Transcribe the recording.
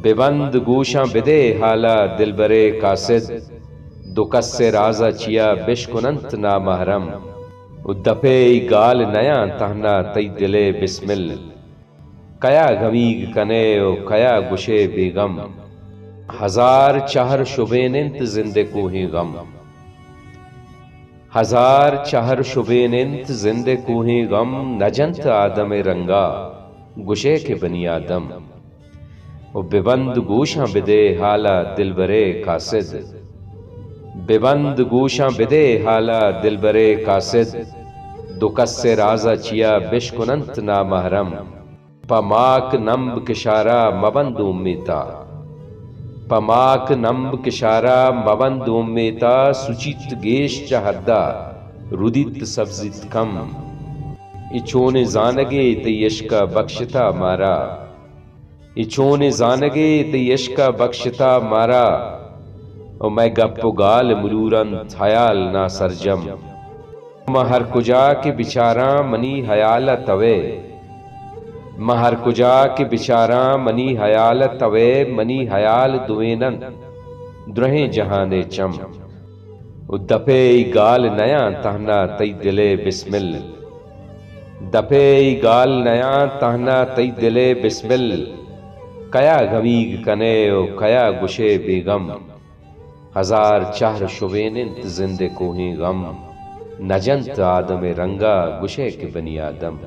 बेबंद गोशां बिदे हाला दिलबरे कासिद, दो कस्से राजा चिया बिशकुनंत नामहरम। उद्दपे गाल नया तहना तई दिले बिस्मिल, कया गमीग कने ओ कया गुशे बेगम। हजार चहर शुबेनिंत जिंदे कोही गम, हजार चहर शुबेनिंत जिंदे कोही गम। नजंत आदम रंगा गुशे के बनी आदम, ओ बेबंद गोशां बिदे हाला दिलबरे कासिद। बेबंद गोशां बिदे हाला दिलबरे कासिद, दो कस्से राजा चिया बिशकुनंत नामहरम। पमाक नंब किशारा मबंद उम्मीता, पमाक नंब किशारा मबंद उम्मीता। सुचित गेश चहद्दा रुदित सब्जित कम, इचोने जानगे ते यशका बख्शता मारा। इचोने जानगे ते यशका बख्शता मारा, और मैं गप्पो गाल मुरूरन हयाल ना सरजम। महर कुजा के बिचारा मनी हयाल तवे, महर कुजा के बिचारा मनी हयाल तवे। मनी हयाल दुवेनन द्रहें जहाने चम, उद्दपे गाल नया तहना तई दिले बिस्मिल। दपे गाल नया तहना तई दिले बिस्मिल, कया गमीग कने ओ कया गुशे बेगम। हजार चहर शुबेनिंत जिंदे कोही गम, नजंत आदम रंगा गुशे के बनी आदम।